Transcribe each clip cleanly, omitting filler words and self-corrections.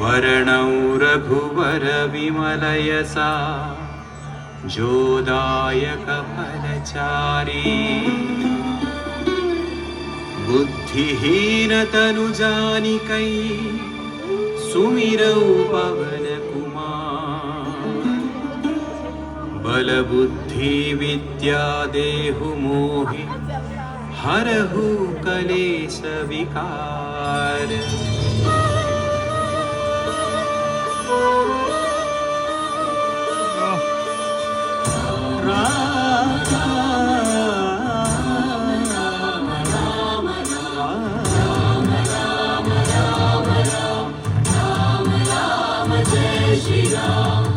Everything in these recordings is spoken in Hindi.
वर्णौ रघुवर विमलयसा जोदायक फलचारी बुद्धिहीन तनु जानिकै सुमिरौ पवन कुमार बल बुद्धि विद्या देहु मोहि हरहु कलेश विकार।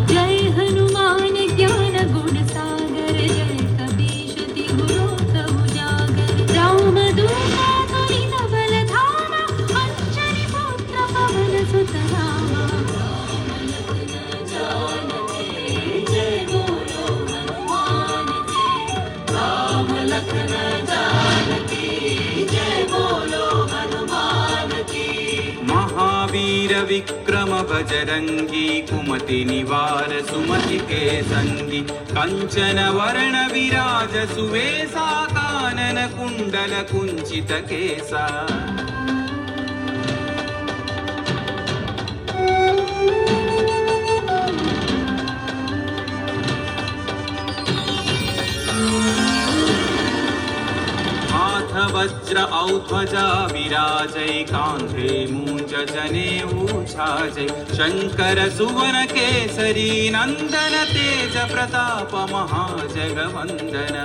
जय हनुमान ज्ञान गुण सागर जय कपीश तिहु लोक उजागर राम दूत तुलित बल धामा अंजनी पुत्र पवन सुत नामा। महावीर विक्रम बजरंगी कुमति निवार सुमति के संगी कंचन वर्ण विराज सुवेशा कानन कुंडल कुंचित केसा। वज्र औध्वजा विराजै कान्धे मूंज जनेऊ छाजै शंकर सुवन केसरी नंदन तेज प्रताप महाजगवंदन।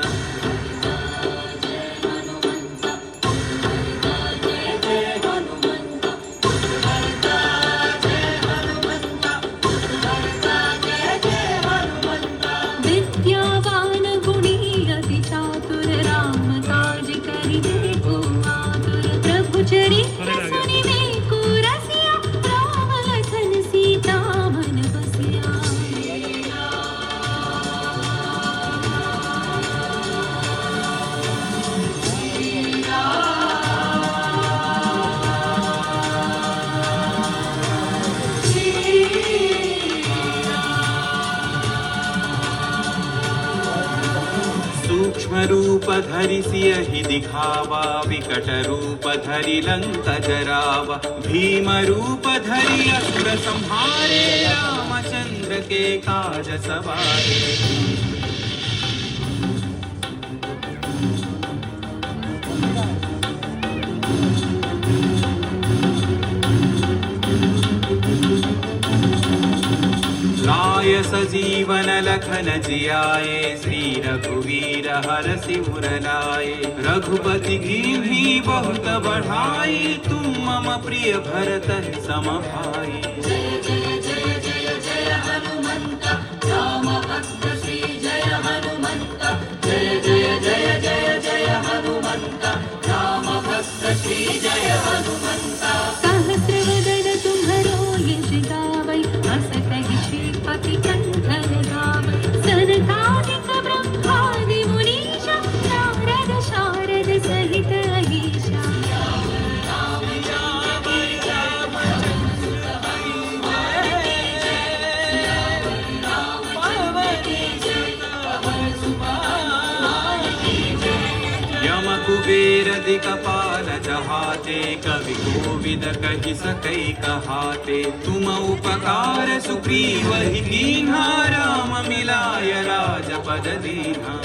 विद्यावान गुणी अति चातुर राम काज करिबे को आतुर प्रभु चरित्र सुनिबे को रसिया राम लखन सीता मन बसिया। सूक्ष्म रूप धरि सियहि दिखावा विकट रूप धरि लंक जरावा भीम रूप धरि असुर संहारे रामचंद्र के काज सवारे। लाय सजीवन लखन जियाए श्री रघुवीर हरषि उर लाए रघुपति कीन्ही बहुत बढ़ाई तुम मम प्रिय भरत सम भाई। जय जय जय जय जय हनुमंत राम भक्त श्री जय हनुमंत जय जय जय जय जय हनुमंत राम भक्त श्री जय हनुमंत। सहस्रवदन तुम्हरो यश गावै अस कहि श्रीपति कंठन गावै सनकादिक ब्रह्मादि मुनीश नारद शारद सहित अहीशा। कुबेर दिगपाल जहाते कवि कोविद कहि सकै कहाते तुम उपकार सुग्रीव ही कीन्हा राम मिलाय राजपद दीन्हा।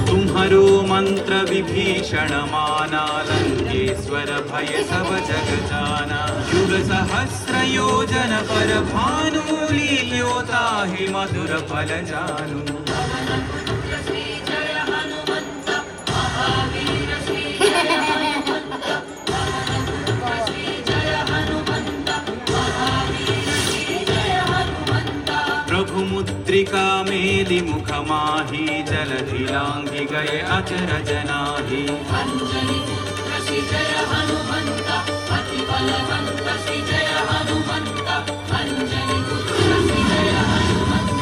तुम्हारो मंत्र विभीषण माना लंकेश्वर भय सब जग जाना युग सहस्र योजन पर भानु लील्योता ही मधुर फल जानु। प्रभु मुद्रिका मेलि मुख माही जलधि लांघि गए अचरज नाही। अंजनी पुत्र श्री जय हनुमंत अति बलवंत श्री जय हनुमंत अंजनी पुत्र श्री जय हनुमंत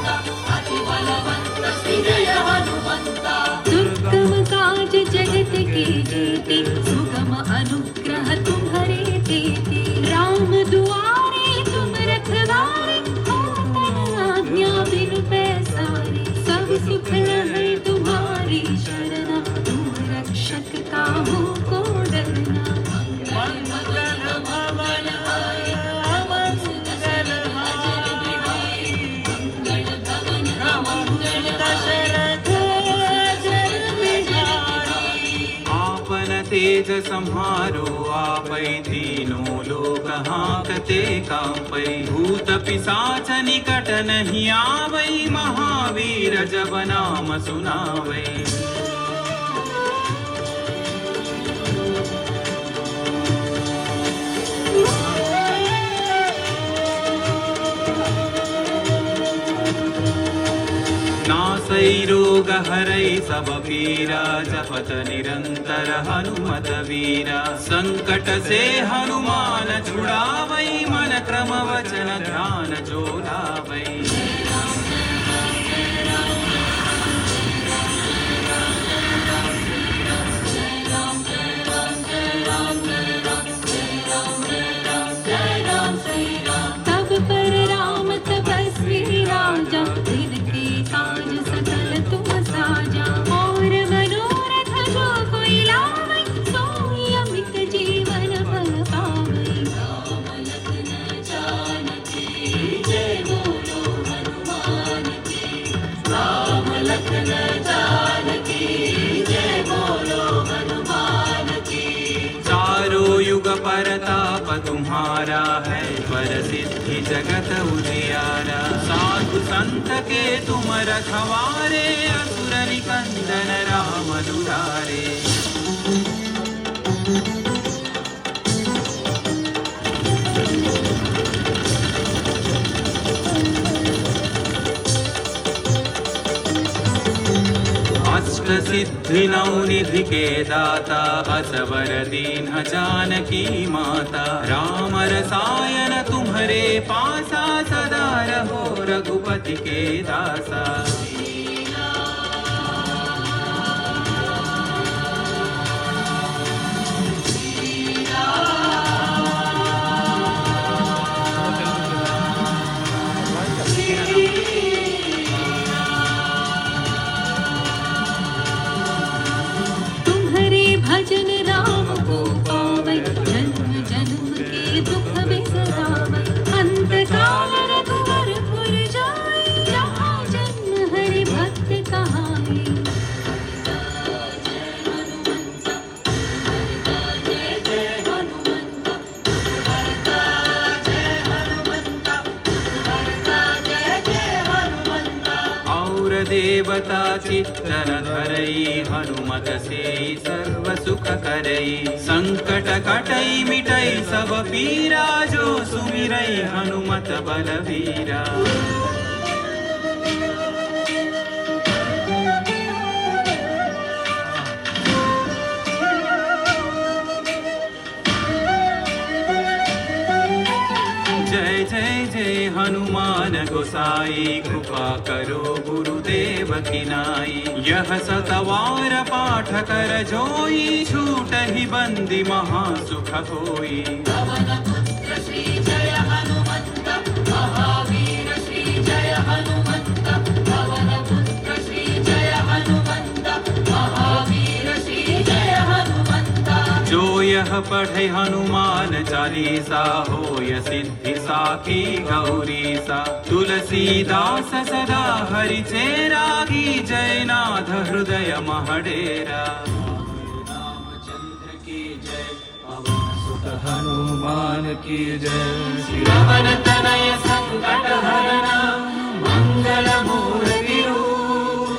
तेज संहारो आपै तीनों लोक हांकते कांपै भूत पिशाच निकट नहीं आवै महावीर जब नाम सुनावै नासै रोग हरै सब पीरा जपत निरंतर हनुमत वीरा संकट से हनुमान छुड़ावै मन क्रम वचन ध्यान जो लावै तब पर राम तपस्वी राजा दिन के काज सकल तुम साजा और मनोरथ जो कोई लावै सोई अमित जीवन फल पावै राम लखन जानकी जय बोलो हनुमान की राम लखन जानकी जय बोलो हनुमान की चारों युग परताप तुम्हारा है पर सिद्धि जगत उजियारा साधु संत के तुम रखवारे असुर निकंदन राम दुलारे अष्ट सिद्धि नौ निधि के दाता असवर दीन जानकी माता राम रसायन तुम्हारे पासा सदा रहो रघुपति के दासा तुम्हारे भजन राम को पावै जन्म जन्म के दुख बिसरावै अंत काल रघुवरपुर जाई जहाँ जन्म हरि भक्त कहाई और देवता चित्तन धरई हनुमत से सर्व सुख करई संकट कटई मिटई सब पीरा जो सुमिरई हनुमत बलवीरा जय जय जय हनुमान गोसाई कृपा करो गुरुदेव की नाई यह सतवार पाठ कर जोई छूट ही बंदी महासुख होई श्री जय हनुमंत महावीर श्री जय हनुमंत पवन पुत्र श्री जय हनुमंत महावीर श्री जय हनुमंत जो यह पढ़े हनुमान चालीसा होय सिद्धि साखी गौरी सा तुलसीदास सदा हरि चेरा की जयनाथ हृदय महडेरा रामचंद्र की जय पवन सुत हनुमान की जय श्री पवन तनय संकट हरना मंगल मूर्ति रूप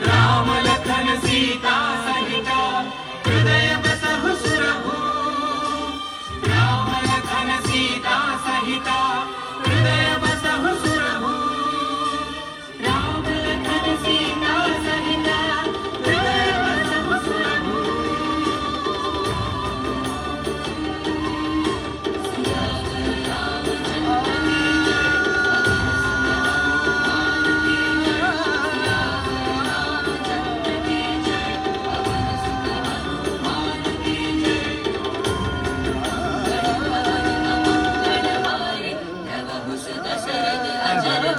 राम लखन सीता सहिता हृदय बसहु सुरभूप राम लखन सीता सहिता हृदय बसहु सुरभूप राम लखन सीता सहिता हृदय बसहु सुरभूप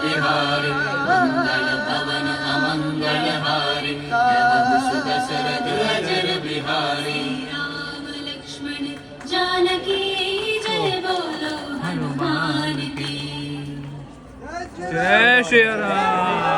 बिहारी मंगल भवन अमंगल हारी जय दशरथ अजर बिहारी राम लक्ष्मण जानकी जय बोलो हनुमान की जय श्री राम।